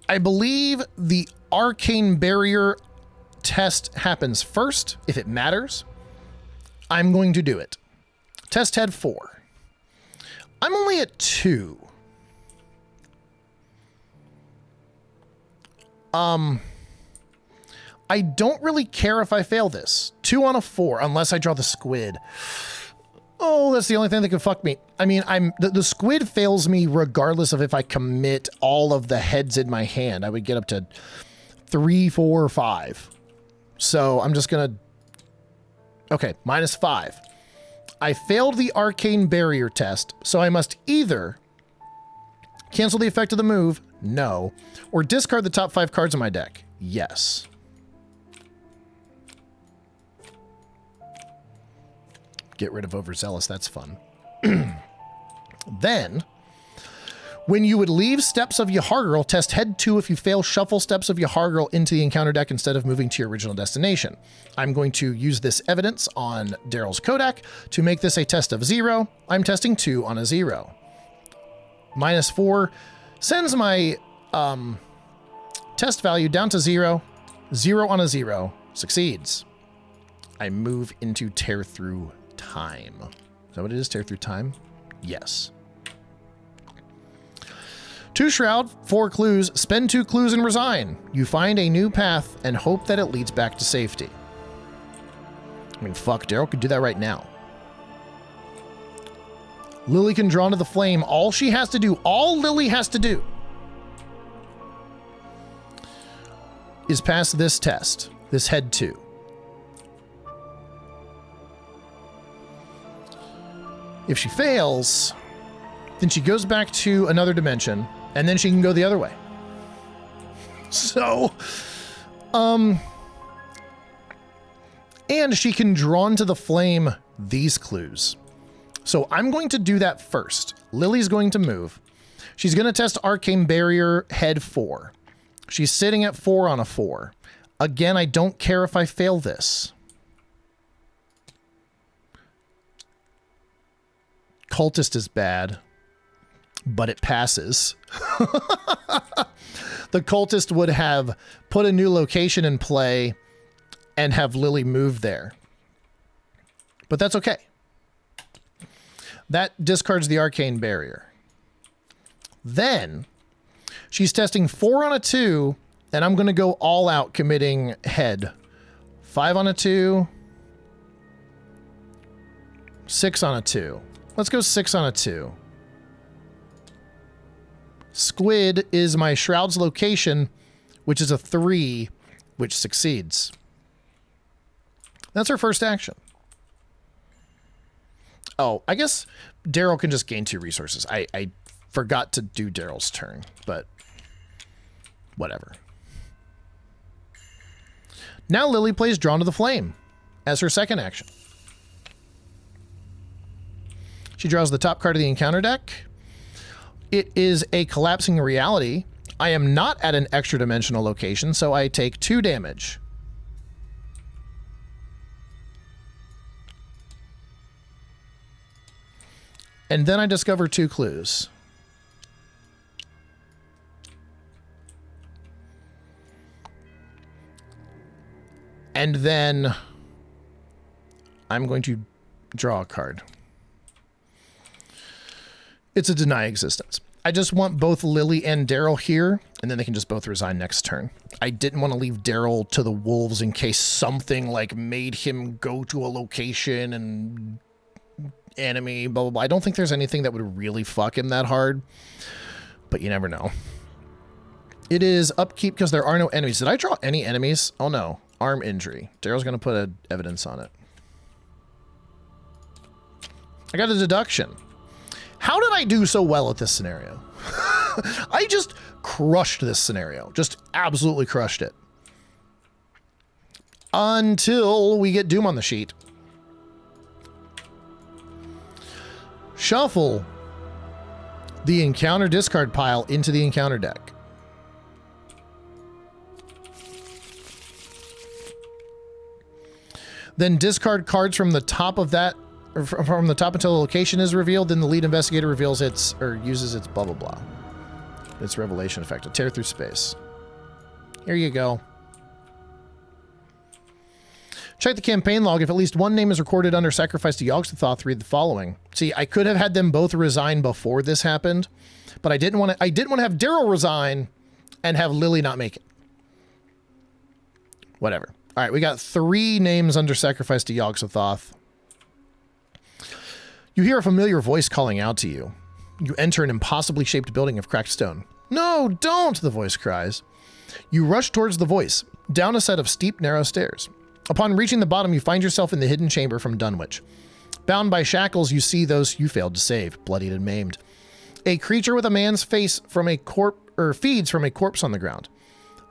I believe the arcane barrier test happens first, if it matters. I'm going to do it. Test had 4. I'm only at 2. I don't really care if I fail this. 2 on a 4, unless I draw the squid. Oh, that's the only thing that can fuck me. I mean, the squid fails me regardless of if I commit all of the heads in my hand. I would get up to 3, 4, 5. So I'm just gonna... Okay, -5. I failed the arcane barrier test, so I must either cancel the effect of the move, no, or discard the top 5 cards in my deck, yes. Get rid of Overzealous, that's fun. Then, when you would leave Steps of Yahar'gul, test head 2 if you fail, shuffle Steps of Yahar'gul into the encounter deck instead of moving to your original destination. I'm going to use this evidence on Darrell's Kodak to make this a test of 0. I'm testing 2 on a 0. -4 sends my test value down to 0. 0 on a 0 succeeds. I move into Tear Through Time. Is that what it is? Tear Through Time? Yes. 2 Shroud, 4 clues, spend 2 clues and resign. You find a new path and hope that it leads back to safety. I mean, fuck, Darrell could do that right now. Lily can draw into the flame. All she has to do, all Lily has to do, is pass this test, this head 2. If she fails, then she goes back to another dimension, and then she can go the other way. So, and she can draw into the flame these clues. So I'm going to do that first. Lily's going to move. She's going to test Arcane Barrier head 4. She's sitting at 4 on a 4. Again, I don't care if I fail this. Cultist is bad, but it passes. The cultist would have put a new location in play and have Lily move there. But that's okay. That discards the arcane barrier. Then she's testing 4 on a 2, and I'm going to go all out committing head. 5 on a 2. 6 on a 2. Let's go 6 on a 2. Squid is my Shroud's location, which is a 3, which succeeds. That's her first action. Oh, I guess Darrell can just gain 2 resources. I forgot to do Darrell's turn, but whatever. Now Lily plays Drawn to the Flame as her second action. She draws the top card of the encounter deck. It is a collapsing reality. I am not at an extra dimensional location, so I take 2 damage. And then I discover 2 clues. And then I'm going to draw a card. It's a deny existence. I just want both Lily and Darrell here And then they can just both resign next turn. I didn't want to leave Darrell to the wolves in case something like made him go to a location and enemy, blah, blah, blah. I don't think there's anything that would really fuck him that hard, but you never know. It is upkeep because there are no enemies. Did I draw any enemies? Oh no. Arm injury. Darrell's going to put evidence on it. I got a deduction. How did I do so well at this scenario? I just crushed this scenario. Just absolutely crushed it. Until we get Doom on the sheet. Shuffle the encounter discard pile into the encounter deck. Then discard cards from the top of that, or from the top until the location is revealed. Then the lead investigator reveals its, or uses its blah, blah, blah. Its revelation effect to tear through space. Here you go. Check the campaign log. If at least one name is recorded under sacrifice to Yogg-Sothoth, read the following. See, I could have had them both resign before this happened, but I didn't want to have Darrell resign and have Lily not make it. Whatever. All right, we got 3 names under sacrifice to Yogg-Sothoth. You hear a familiar voice calling out to you. You enter an impossibly shaped building of cracked stone. No, don't, the voice cries. You rush towards the voice, down a set of steep, narrow stairs. Upon reaching the bottom, you find yourself in the hidden chamber from Dunwich. Bound by shackles, you see those you failed to save, bloodied and maimed. A creature with a man's face from a feeds from a corpse on the ground.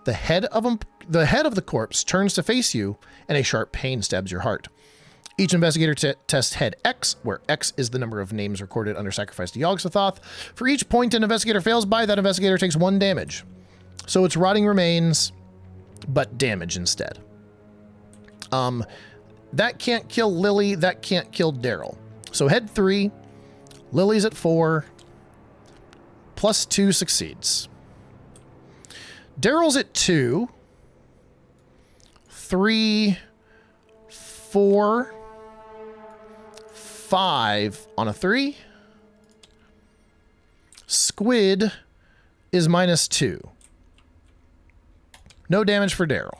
The head of the corpse turns to face you, and a sharp pain stabs your heart. Each investigator tests head X, where X is the number of names recorded under sacrifice to Yogg-Sothoth. For each point an investigator fails by, that investigator takes 1 damage. So it's rotting remains, but damage instead. That can't kill Lily, that can't kill Darrell. So head 3, Lily's at 4, +2 succeeds. Darrell's at 2, 3, 4, 5 on a 3. Squid is -2. No damage for Darrell.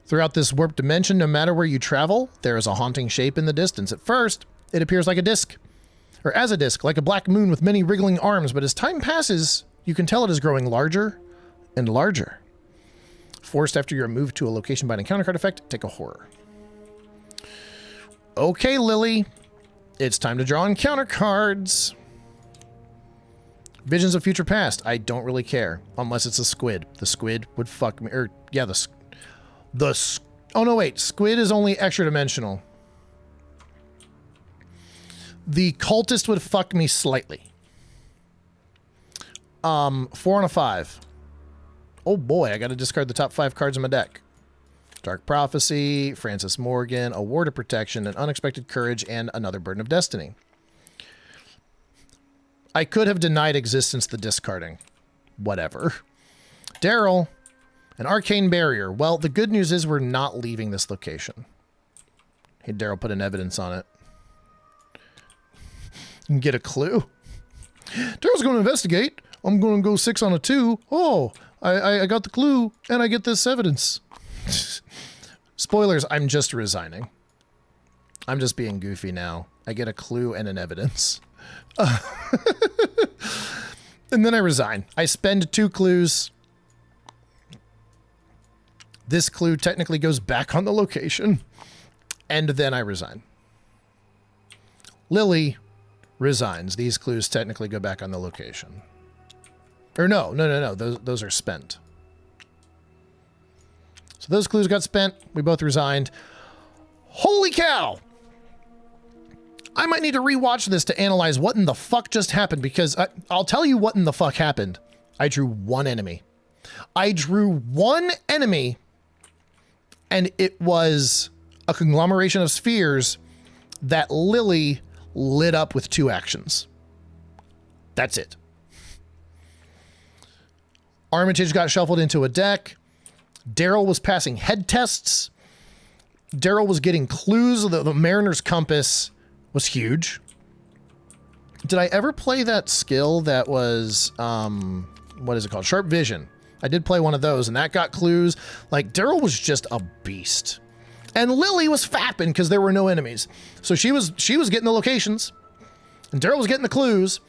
Throughout this warped dimension, no matter where you travel, there is a haunting shape in the distance. At first, it appears like a disc, or as a disc, like a black moon with many wriggling arms, but as time passes, you can tell it is growing larger and larger. Forced after you're moved to a location by an encounter card effect, take a horror. Okay, Lily, it's time to draw encounter cards. Visions of future past. I don't really care, unless it's a squid. The squid would fuck me, or yeah, oh no, wait, squid is only extra dimensional. The cultist would fuck me slightly. 4 on a 5. Oh boy, I gotta discard the top 5 cards in my deck. Dark Prophecy, Francis Morgan, A Ward of Protection, An Unexpected Courage, and Another Burden of Destiny. I could have denied existence the discarding. Whatever. Darrell, An Arcane Barrier. Well, the good news is we're not leaving this location. Hey, Darrell put an evidence on it. You can get a clue. Darrell's going to investigate. I'm going to go 6 on a 2. Oh, I got the clue, and I get this evidence. Spoilers, I'm just resigning. I'm just being goofy now. I get a clue and an evidence. And then I resign. I spend 2 clues. This clue technically goes back on the location. And then I resign. Lily resigns. These clues technically go back on the location. Or no. Those are spent. So those clues got spent. We both resigned. Holy cow! I might need to rewatch this to analyze what in the fuck just happened, because I'll tell you what in the fuck happened. I drew 1 enemy. I drew 1 enemy, and it was a conglomeration of spheres that Lily lit up with 2 actions. That's it. Armitage got shuffled into a deck. Darrell was passing head tests. Darrell was getting clues of the Mariner's Compass was huge. Did I ever play that skill that was, what is it called? Sharp Vision. I did play one of those, and that got clues. Like, Darrell was just a beast. And Lily was fapping because there were no enemies. So she was getting the locations, and Darrell was getting the clues.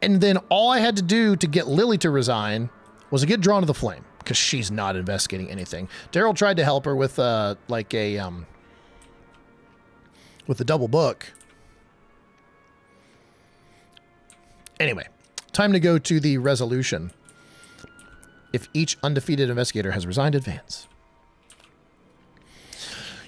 And then all I had to do to get Lily to resign was to get drawn to the flame, because she's not investigating anything. Darrell tried to help her with with the double book. Anyway, time to go to the resolution. If each undefeated investigator has resigned, advance.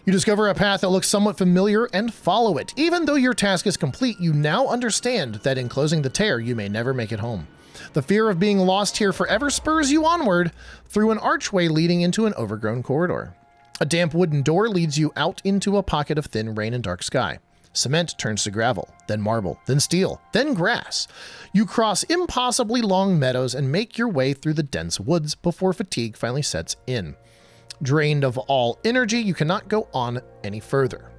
You discover a path that looks somewhat familiar and follow it. Even though your task is complete, you now understand that in closing the tear, you may never make it home. The fear of being lost here forever spurs you onward through an archway leading into an overgrown corridor. A damp wooden door leads you out into a pocket of thin rain and dark sky. Cement turns to gravel, then marble, then steel, then grass. You cross impossibly long meadows and make your way through the dense woods before fatigue finally sets in. Drained of all energy, you cannot go on any further.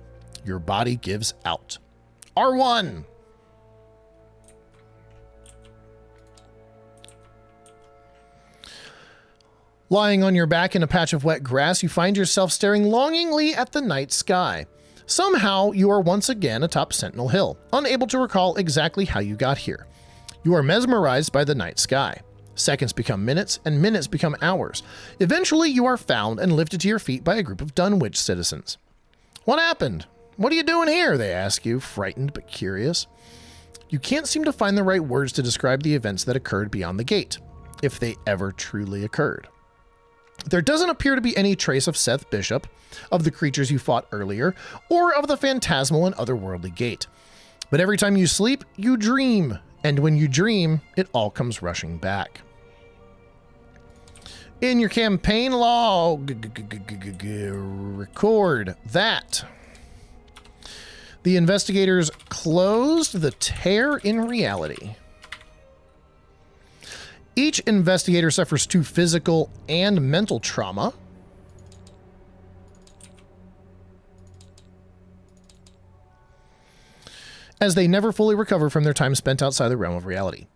Your body gives out. R1. Lying on your back in a patch of wet grass, you find yourself staring longingly at the night sky. Somehow, you are once again atop Sentinel Hill, unable to recall exactly how you got here. You are mesmerized by the night sky. Seconds become minutes, and minutes become hours. Eventually, you are found and lifted to your feet by a group of Dunwich citizens. What happened? What are you doing here? They ask you, frightened but curious. You can't seem to find the right words to describe the events that occurred beyond the gate, if they ever truly occurred. There doesn't appear to be any trace of Seth Bishop, of the creatures you fought earlier, or of the phantasmal and otherworldly gate. But every time you sleep, you dream, and when you dream, it all comes rushing back. In your campaign log, record that the investigators closed the tear in reality. Each investigator suffers 2 physical and mental trauma. As they never fully recover from their time spent outside the realm of reality.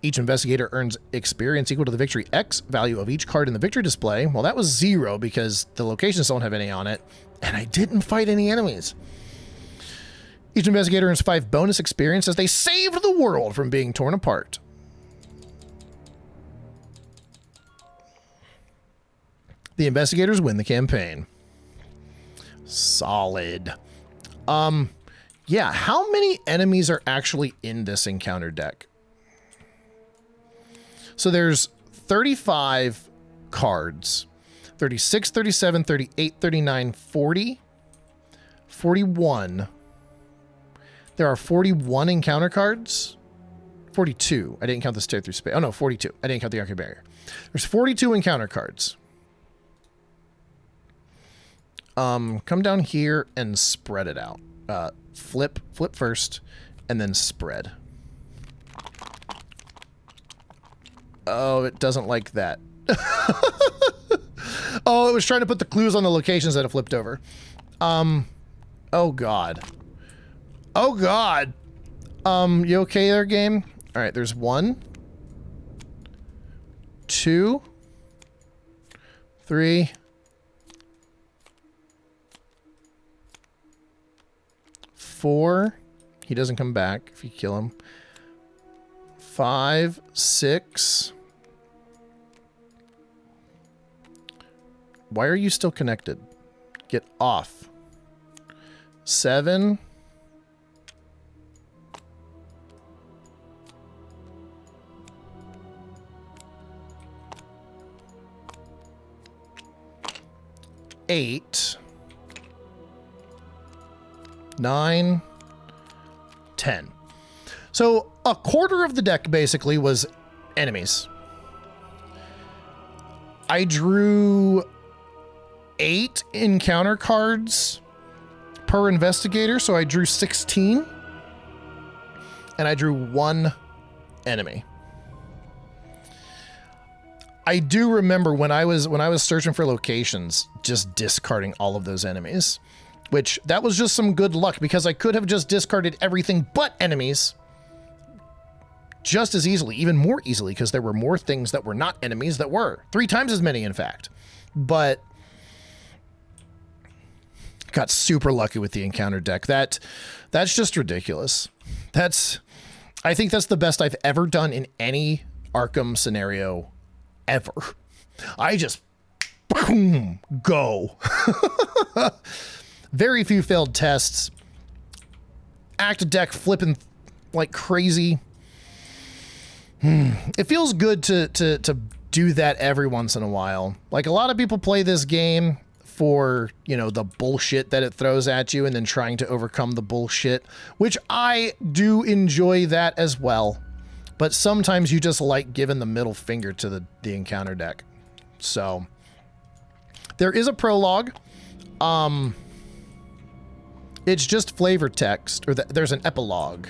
Each investigator earns experience equal to the victory X value of each card in the victory display. Well, that was 0 because the locations don't have any on it, and I didn't fight any enemies. Each investigator earns 5 bonus experience as they saved the world from being torn apart. The investigators win the campaign. Solid. Yeah, how many enemies are actually in this encounter deck? So there's 35 cards. 36, 37, 38, 39, 40, 41. There are 41 encounter cards. 42. I didn't count the stair through space. Oh no, 42. I didn't count the Arkham barrier. There's 42 encounter cards. Come down here and spread it out. Flip first, and then spread. Oh, it doesn't like that. Oh, it was trying to put the clues on the locations that it flipped over. Oh God. Oh God. You okay there, game? All right, there's 1, 2, 3, 4. He doesn't come back if you kill him. 5, 6. Why are you still connected? Get off. 7. 8. 9, 10. So a quarter of the deck basically was enemies. I drew 8 encounter cards per investigator, so I drew 16. And I drew 1 enemy. I do remember when I was searching for locations, just discarding all of those enemies. which that was just some good luck because I could have just discarded everything but enemies just as easily, even more easily, because there were more things that were not enemies that were. 3 times as many, in fact. But got super lucky with the encounter deck. That's just ridiculous. I think that's the best I've ever done in any Arkham scenario ever. I just boom, go. Very few failed tests. Act deck flipping like crazy. It feels good to do that every once in a while. Like, a lot of people play this game for, you know, the bullshit that it throws at you and then trying to overcome the bullshit, which I do enjoy that as well. But sometimes you just like giving the middle finger to the encounter deck. So there is a prologue. It's just flavor text, or there's an epilogue.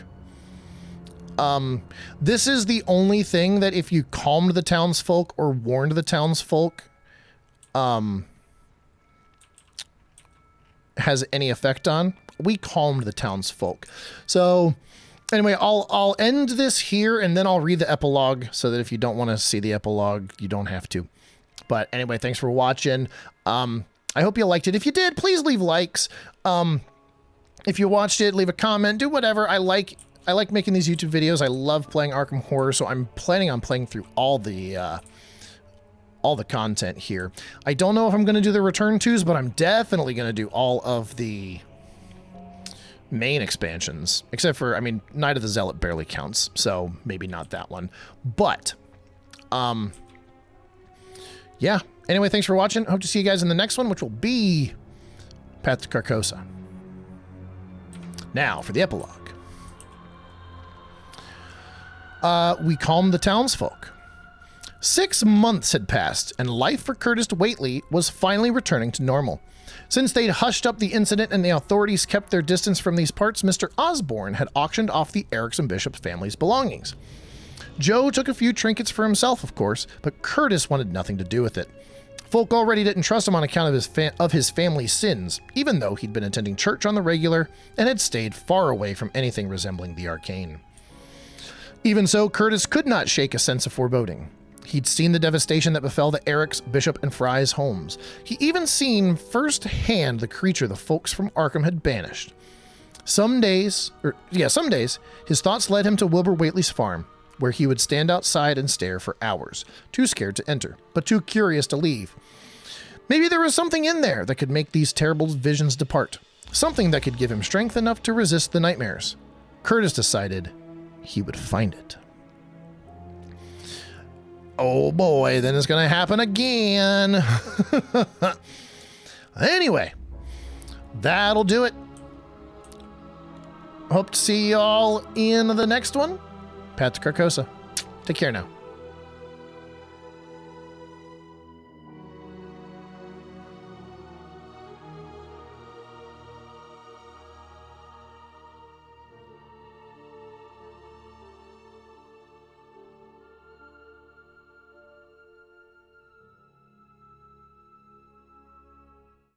This is the only thing that if you calmed the townsfolk or warned the townsfolk, has any effect on. We calmed the townsfolk. So anyway, I'll end this here and then I'll read the epilogue so that if you don't want to see the epilogue, you don't have to. But anyway, thanks for watching. I hope you liked it. If you did, please leave likes. If you watched it, leave a comment, do whatever. I like making these YouTube videos. I love playing Arkham Horror, so I'm planning on playing through all the content here. I don't know if I'm going to do the Return 2s, but I'm definitely going to do all of the main expansions. Except for, I mean, Night of the Zealot barely counts, so maybe not that one. But, yeah. Anyway, thanks for watching. Hope to see you guys in the next one, which will be Path to Carcosa. Now, for the epilogue. We calmed the townsfolk. 6 months had passed, and life for Curtis Whately was finally returning to normal. Since they'd hushed up the incident and the authorities kept their distance from these parts, Mr. Osborne had auctioned off the Erickson Bishop family's belongings. Joe took a few trinkets for himself, of course, but Curtis wanted nothing to do with it. Folk already didn't trust him on account of his family's sins, even though he'd been attending church on the regular and had stayed far away from anything resembling the arcane. Even so, Curtis could not shake a sense of foreboding. He'd seen the devastation that befell the Ericks, Bishop, and Fry's homes. He even seen firsthand the creature the folks from Arkham had banished. Some days, his thoughts led him to Wilbur Whately's farm, where he would stand outside and stare for hours, too scared to enter, but too curious to leave. Maybe there was something in there that could make these terrible visions depart, something that could give him strength enough to resist the nightmares. Curtis decided he would find it. Oh boy, then it's going to happen again. Anyway, that'll do it. Hope to see y'all in the next one. Path to Carcosa. Take care now.